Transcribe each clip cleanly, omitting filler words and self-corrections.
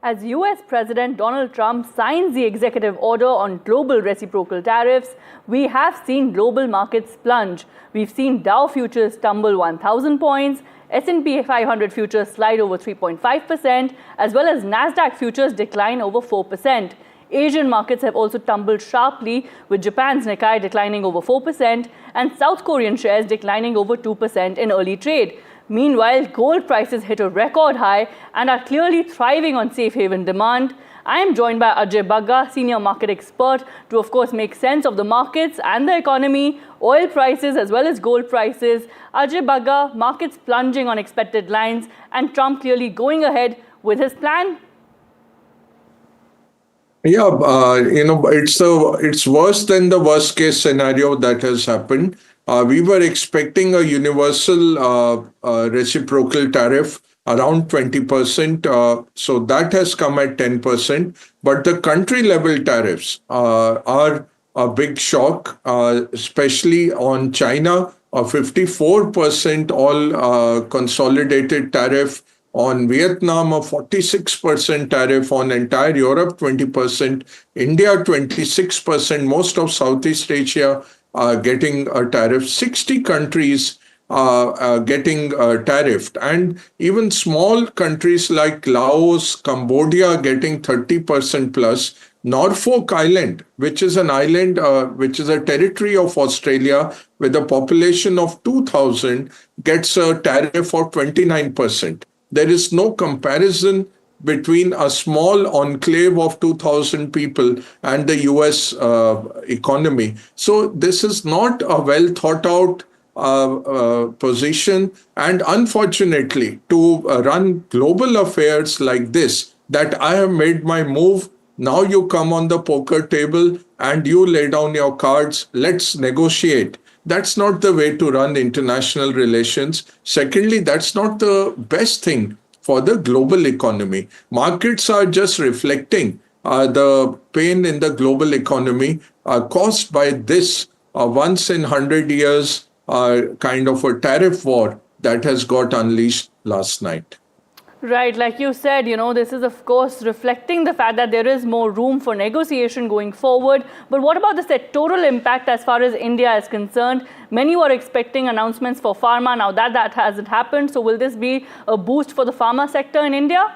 As US President Donald Trump signs the executive order on global reciprocal tariffs, we have seen global markets plunge. We've seen Dow futures tumble 1,000 points, S&P 500 futures slide over 3.5%, as well as Nasdaq futures decline over 4%. Asian markets have also tumbled sharply, with Japan's Nikkei declining over 4% and South Korean shares declining over 2% in early trade. Meanwhile, gold prices hit a record high and are clearly thriving on safe haven demand. I am joined by Ajay Bagga, senior market expert, to of course make sense of the markets and the economy, oil prices as well as gold prices. Ajay Bagga, markets plunging on expected lines and Trump clearly going ahead with his plan. Yeah, it's worse than the worst case scenario that has happened. We were expecting a universal reciprocal tariff around 20%. So that has come at 10%. But the country level tariffs are a big shock, especially on China, a 54% all consolidated tariff. On Vietnam, a 46% tariff. On entire Europe, 20%. India, 26%. Most of Southeast Asia getting a tariff. 60 countries getting tariffed. And even small countries like Laos, Cambodia getting 30% plus. Norfolk Island, which is an island, which is a territory of Australia with a population of 2,000, gets a tariff of 29%. There is no comparison between a small enclave of 2,000 people and the US economy. So this is not a well thought out position. And unfortunately, to run global affairs like this, that I have made my move, now you come on the poker table and you lay down your cards, let's negotiate. That's not the way to run international relations. Secondly, that's not the best thing for the global economy. Markets are just reflecting the pain in the global economy caused by this once in 100 years kind of a tariff war that has got unleashed last night. Right, like you said, this is of course reflecting the fact that there is more room for negotiation going forward. But what about the sectoral impact as far as India is concerned? Many were expecting announcements for pharma. Now that hasn't happened. So will this be a boost for the pharma sector in India?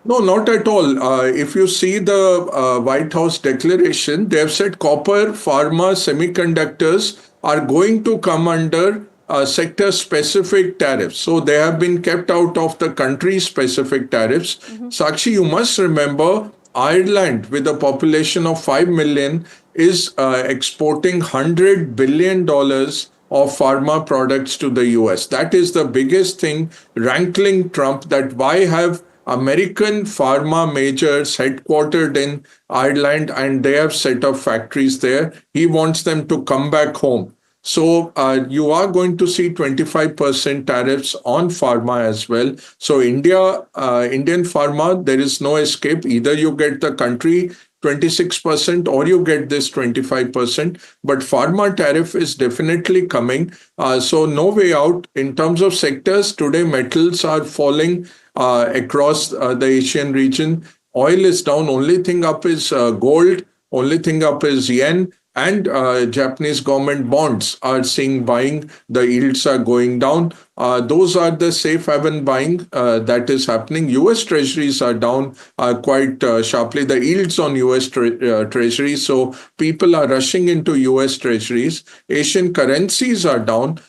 No, not at all. If you see the White House declaration, they have said copper, pharma, semiconductors are going to come under sector-specific tariffs. So they have been kept out of the country-specific tariffs. Sakshi, you must remember, Ireland, with a population of 5 million, is exporting $100 billion of pharma products to the US. That is the biggest thing rankling Trump, that why have American pharma majors headquartered in Ireland and they have set up factories there. He wants them to come back home. So you are going to see 25% tariffs on pharma as well. So Indian pharma, there is no escape. Either you get the country 26% or you get this 25%. But pharma tariff is definitely coming. So no way out. In terms of sectors, today metals are falling across the Asian region. Oil is down. Only thing up is gold. Only thing up is yen. And Japanese government bonds are seeing buying. The yields are going down. Those are the safe haven buying that is happening. US treasuries are down quite sharply. The yields on US treasuries. So people are rushing into US treasuries. Asian currencies are down.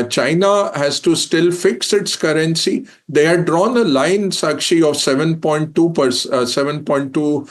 China has to still fix its currency. They had drawn a line, Sakshi, of 7.2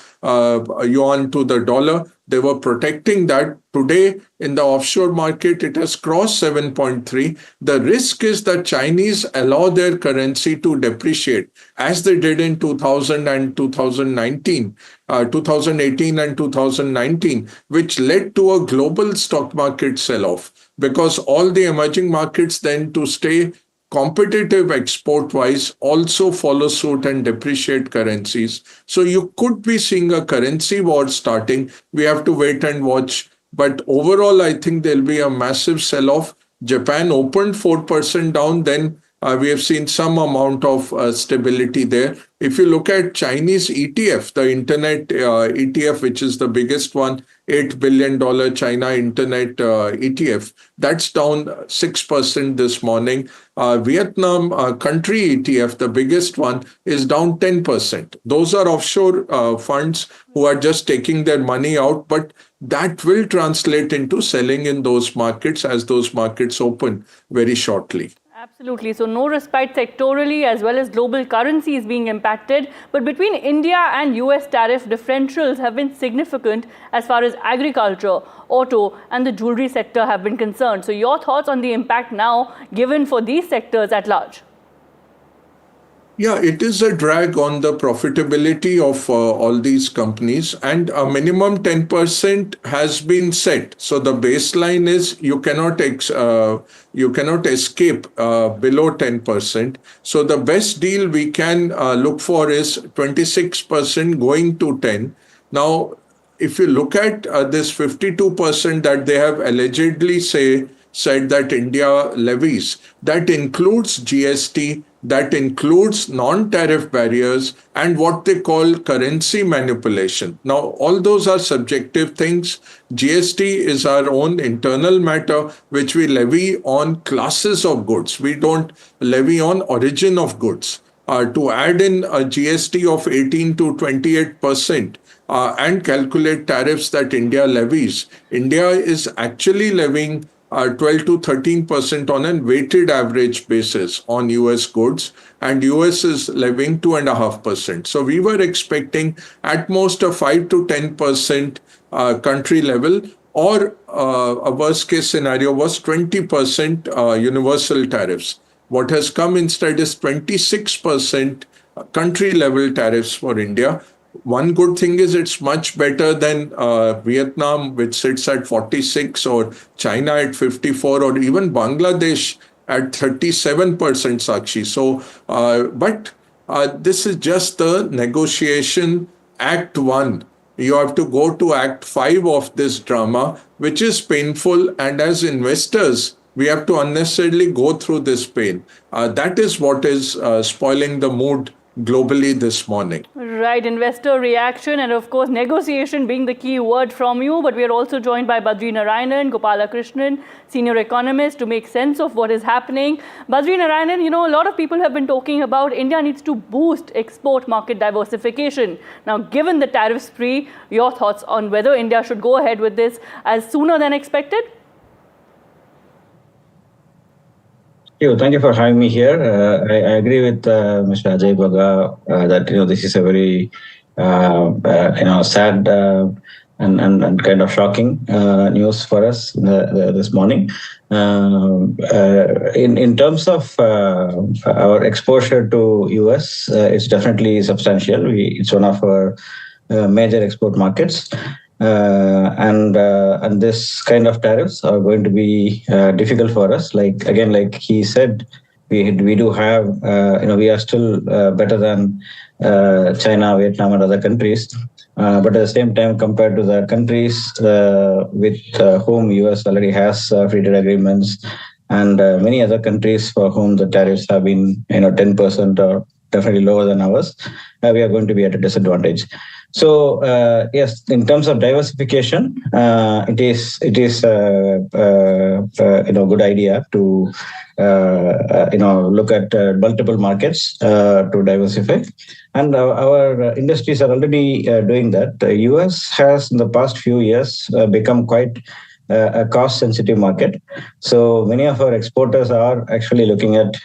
yuan to the dollar. They were protecting that. Today, in the offshore market, it has crossed 7.3. The risk is that Chinese allow their currency to depreciate, as they did in 2000 and 2019, 2018 and 2019, which led to a global stock market sell-off. Because all the emerging markets then, to stay competitive export-wise, also follow suit and depreciate currencies. So you could be seeing a currency war starting. We have to wait and watch. But overall, I think there'll be a massive sell-off. Japan opened 4% down, then We have seen some amount of stability there. If you look at Chinese ETF, the internet ETF, which is the biggest one, $8 billion China internet ETF, that's down 6% this morning. Vietnam country ETF, the biggest one, is down 10%. Those are offshore funds who are just taking their money out, but that will translate into selling in those markets as those markets open very shortly. Absolutely. So no respite sectorally as well as global currencies being impacted. But between India and US tariff differentials have been significant as far as agriculture, auto and the jewelry sector have been concerned. So your thoughts on the impact now given for these sectors at large? Yeah, it is a drag on the profitability of all these companies, and a minimum 10% has been set. So the baseline is you cannot escape below 10%. So the best deal we can look for is 26% going to 10. Now, if you look at this 52% that they have allegedly said that India levies, that includes GST, that includes non-tariff barriers and what they call currency manipulation. Now, all those are subjective things. GST is our own internal matter, which we levy on classes of goods. We don't levy on origin of goods. To add in a GST of 18 to 28%, and calculate tariffs that India levies, India is actually levying 12 to 13% on a weighted average basis on US goods, and US is levying 2.5%. So we were expecting at most a 5 to 10% country level, or a worst case scenario was 20% universal tariffs. What has come instead is 26% country level tariffs for India. One good thing is it's much better than Vietnam, which sits at 46, or China at 54, or even Bangladesh at 37%, Sakshi. So, but this is just the negotiation Act 1. You have to go to Act 5 of this drama, which is painful. And as investors, we have to unnecessarily go through this pain. That is what is spoiling the mood globally this morning. Right, investor reaction and of course negotiation being the key word from you. But we are also joined by Badri Narayanan, Gopalakrishnan, senior economist, to make sense of what is happening. Badri Narayanan, a lot of people have been talking about India needs to boost export market diversification. Now, given the tariff spree, your thoughts on whether India should go ahead with this as sooner than expected? Thank you for having me here. I agree with Mr. Ajay Baga that this is a very sad and kind of shocking news for us this morning. In terms of our exposure to US, it's definitely substantial. It's one of our major export markets. And this kind of tariffs are going to be difficult for us. Like he said, we do have, we are still better than China, Vietnam, and other countries. But at the same time, compared to the countries with whom US already has free trade agreements, and many other countries for whom the tariffs have been 10% or definitely lower than ours, we are going to be at a disadvantage. So yes, in terms of diversification, it is a good idea to look at multiple markets to diversify, and our industries are already doing that. The US has in the past few years become quite a cost-sensitive market. So many of our exporters are actually looking at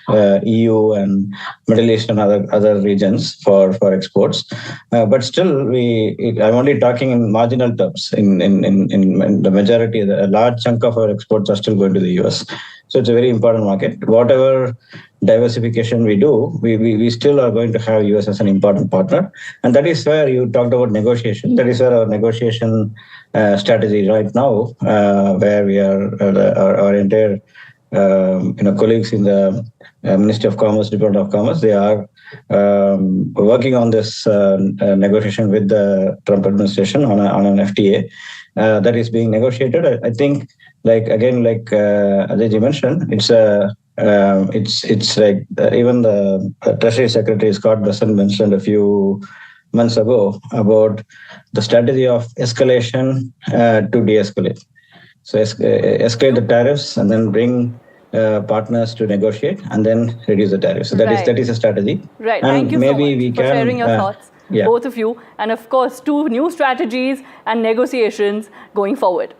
EU and Middle East and other regions for exports. But still, I'm only talking in marginal terms. In the majority, a large chunk of our exports are still going to the US. So it's a very important market. Whatever diversification we do, we still are going to have US as an important partner. And that is where you talked about negotiation. That is where our negotiation strategy right now, where we are our entire colleagues in the Ministry of Commerce, Department of Commerce, they are working on this negotiation with the Trump administration on an FTA that is being negotiated. I think, like Ajay ji mentioned, it's a it's like even the Treasury Secretary Scott Bessent mentioned a few months ago about the strategy of escalation to de-escalate. So escalate the tariffs and then bring partners to negotiate and then reduce the tariffs. So that is a strategy. Right. And thank you so much for sharing your thoughts, both of you. And of course, 2 new strategies and negotiations going forward.